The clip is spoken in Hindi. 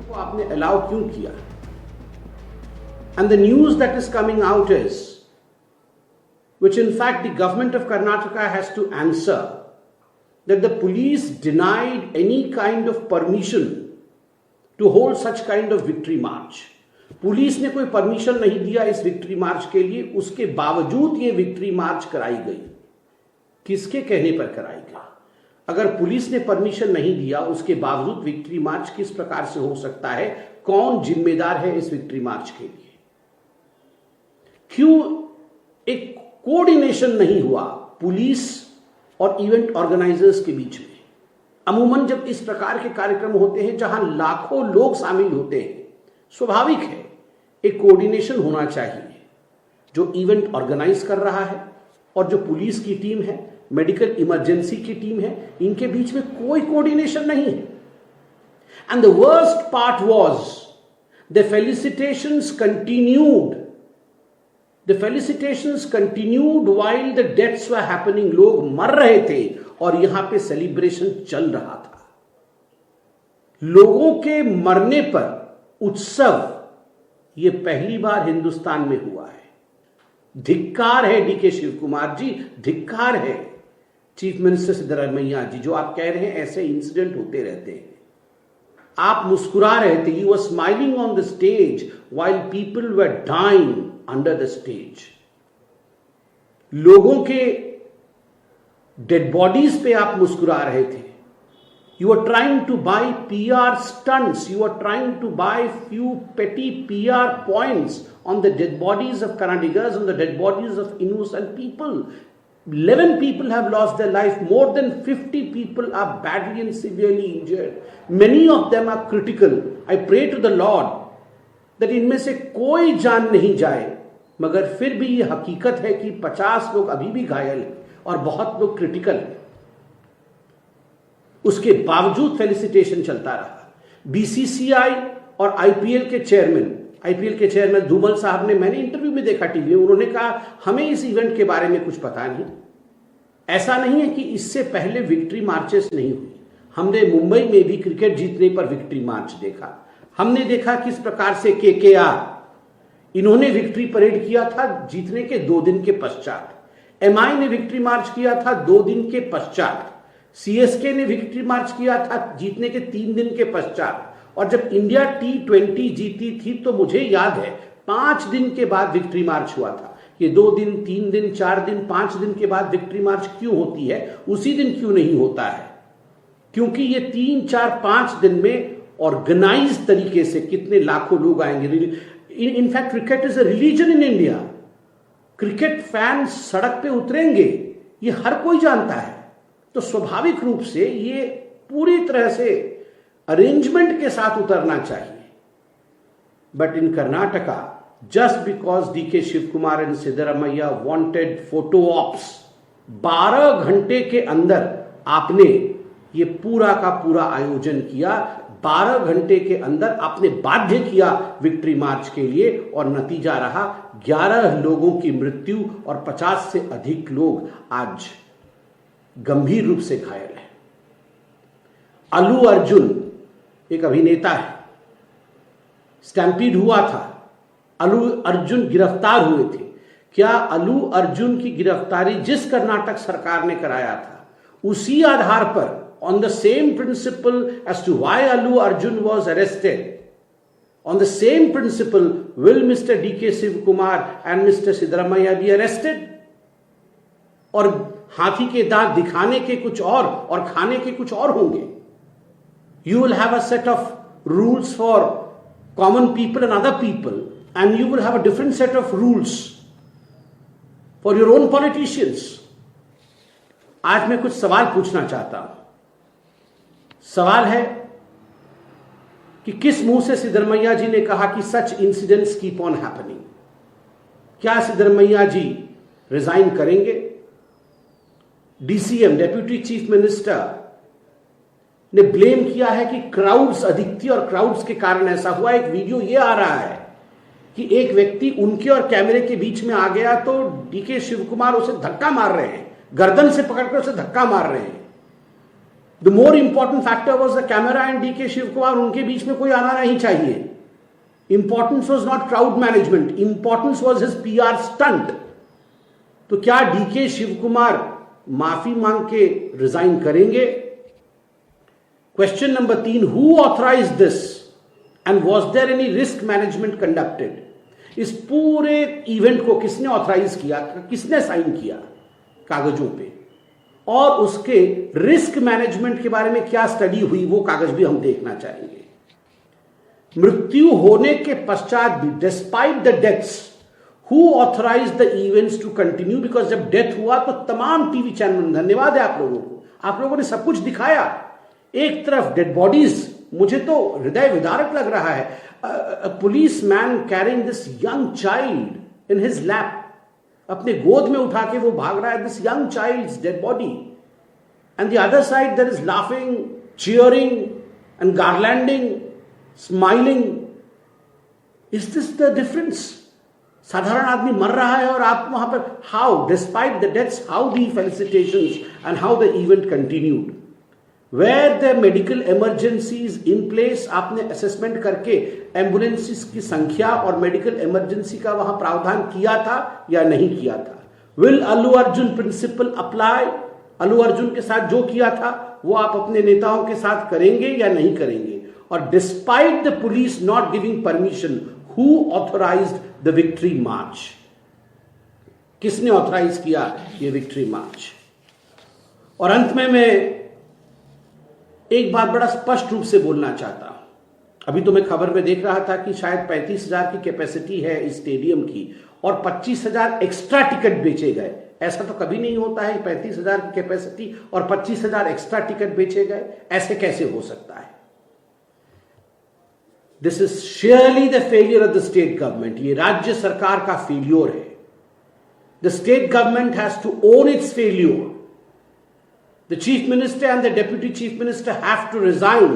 को आपने अलाउ क्यों किया? And the news that is coming out is, which in fact the government of Karnataka has to answer, that the police denied any kind of permission to hold such kind of victory march. Police ने कोई परमिशन नहीं दिया इस विक्ट्री मार्च के लिए, उसके बावजूद ये विक्ट्री मार्च कराई गई। किसके कहने पर कराई गई? अगर पुलिस ने परमिशन नहीं दिया, उसके बावजूद विक्ट्री मार्च किस प्रकार से हो सकता है? कौन जिम्मेदार है इस विक्ट्री मार्च के लिए? क्यों एक कोऑर्डिनेशन नहीं हुआ पुलिस और इवेंट ऑर्गेनाइजर्स के बीच में? अमूमन जब इस प्रकार के कार्यक्रम होते हैं जहां लाखों लोग शामिल होते हैं, स्वाभाविक है एक कोऑर्डिनेशन होना चाहिए। जो इवेंट ऑर्गेनाइज कर रहा है और जो पुलिस की टीम है, मेडिकल इमरजेंसी की टीम है, इनके बीच में कोई कोऑर्डिनेशन नहीं है। And the worst part was the felicitations continued. The felicitations continued while the deaths were happening. लोग मर रहे थे और यहां पे सेलिब्रेशन चल रहा था। लोगों के मरने पर उत्सव, यह पहली बार हिंदुस्तान में हुआ है। धिक्कार है डीके शिव कुमार जी, धिक्कार है चीफ मिनिस्टर सिद्धरामैया जी। जो आप कह रहे हैं ऐसे इंसिडेंट होते रहते हैं। आप मुस्कुरा रहे थे, you were smiling on the stage while people were dying under the stage. लोगों के डेड बॉडीज पे आप मुस्कुरा रहे थे। You are trying to buy PR stunts, you are trying to buy few petty PR points on the dead bodies of Kannadigas, on the dead bodies of innocent people. 11 people have lost their life. More than 50 people are badly and severely injured. Many of them are critical. I pray to the Lord that इनमें से कोई जान नहीं जाए, मगर फिर भी ये हकीकत है कि 50 लोग अभी भी घायल हैं और बहुत लोग क्रिटिकल हैं। उसके बावजूद फेलिसिटेशन चलता रहा। BCCI और IPL के चेयरमैन धूमल साहब ने, मैंने इंटरव्यू में देखा टीवी में, उन्होंने कहा हमें इस इवेंट के बारे में कुछ पता नहीं। ऐसा नहीं है कि इससे पहले विक्ट्री मार्चेस नहीं हुई। हमने मुंबई में भी क्रिकेट जीतने पर विक्ट्री मार्च देखा। हमने देखा किस प्रकार से KKR, इन्होंने विक्ट्री परेड किया था जीतने के 2 दिन के पश्चात। MI ने विक्ट्री मार्च किया था 2 दिन के पश्चात। CSK ने विक्ट्री मार्च किया था जीतने के 3 दिन के पश्चात। और जब इंडिया T20 जीती थी तो मुझे याद है 5 दिन के बाद विक्ट्री मार्च हुआ था। ये 2 दिन, 3 दिन, 4 दिन, 5 दिन के बाद विक्ट्री मार्च क्यों होती है? उसी दिन क्यों नहीं होता है? क्योंकि ये 3, 4, 5 दिन में ऑर्गेनाइज तरीके से कितने लाखों लोग आएंगे। In fact cricket is a religion in India. Cricket fans सड़क पे उतरेंगे, ये हर कोई जानता है। तो स्वाभाविक रूप से ये पूरी तरह से अरेंजमेंट के साथ उतरना चाहिए। But in Karnataka, just because DK Shivakumar and Siddaramaiah wanted photo ops, 12 घंटे के अंदर आपने ये पूरा का पूरा आयोजन किया। 12 घंटे के अंदर आपने बाध्य किया विक्ट्री मार्च के लिए, और नतीजा रहा 11 लोगों की मृत्यु और 50 से अधिक लोग आज गंभीर रूप से घायल हैं। अल्लू अर्जुन एक अभिनेता है, स्टैम्पीड हुआ था, अल्लू अर्जुन गिरफ्तार हुए थे। क्या अल्लू अर्जुन की गिरफ्तारी जिस कर्नाटक सरकार ने कराया था, उसी आधार पर, on the same principle as to why Allu Arjun was arrested, on the same principle will Mr. DK Shiv Kumar and Mr. Siddaramaiah be arrested? और हाथी के दांत दिखाने के कुछ और खाने के कुछ और होंगे। You will have a set of rules for common people and other people, and you will have a different set of rules for your own politicians. आज मैं कुछ सवाल पूछना चाहता हूं। सवाल है कि किस मुंह से सिद्धरमैया जी ने कहा कि such incidents keep on happening? क्या सिद्धरमैया जी रिजाइन करेंगे? DCM, डेप्यूटी चीफ मिनिस्टर, ने ब्लेम किया है कि क्राउड्स अधिक थी और क्राउड्स के कारण ऐसा हुआ। एक वीडियो ये आ रहा है कि एक व्यक्ति उनके और कैमरे के बीच में आ गया तो DK शिव कुमार उसे धक्का मार रहे हैं, गर्दन से पकड़कर उसे धक्का मार रहे हैं। The more important factor was the camera and D के शिव कुमार, उनके बीच में कोई आना नहीं चाहिए. Importance was not crowd management, importance was his PR stunt. तो क्या DK शिव कुमार माफी मांग के रिजाइन करेंगे? Question number 3, who authorise this and was there any risk management conducted? इस पूरे इवेंट को किसने ऑथराइज किया, किसने साइन किया कागजों पे, और उसके रिस्क मैनेजमेंट के बारे में क्या स्टडी हुई, वो कागज भी हम देखना चाहेंगे. मृत्यु होने के पश्चात भी, despite the deaths, who authorise the events to continue? Because जब डेथ हुआ तो तमाम टीवी चैनल, धन्यवाद है आप लोगों को, आप लोगों ने सब कुछ दिखाया. एक तरफ डेड बॉडीज, मुझे तो हृदय विदारक लग रहा है. Policeman carrying this young child in his lap, अपने गोद में उठा के वो भाग रहा है, this young child's dead body, and the other side there is laughing, cheering and garlanding, smiling. Is this the difference? साधारण आदमी मर रहा है और आप वहां पर, how despite the deaths, how the felicitations and how the event continued. Where the medical emergencies in place, आपने असेसमेंट करके एम्बुलेंसेस की संख्या और मेडिकल इमरजेंसी का वहां प्रावधान किया था या नहीं किया था? Will Allu Arjun principle apply? Allu Arjun के साथ जो किया था वो आप अपने नेताओं के साथ करेंगे या नहीं करेंगे? और despite the police not giving permission, who authorised the victory march? किसने ऑथराइज किया ये विक्ट्री मार्च? और अंत में मैं एक बात बड़ा स्पष्ट रूप से बोलना चाहता हूं. अभी तो मैं खबर में देख रहा था कि शायद 35,000 की कैपेसिटी है इस स्टेडियम की और 25,000 एक्स्ट्रा टिकट बेचे गए. ऐसा तो कभी नहीं होता है, 35,000 की कैपेसिटी और 25,000 एक्स्ट्रा टिकट बेचे गए. ऐसे कैसे हो सकता है? This is sheerly the failure of the state government. ये राज्य सरकार का फेल्योर है. The state government has to own its failure. The chief minister and the deputy chief minister have to resign.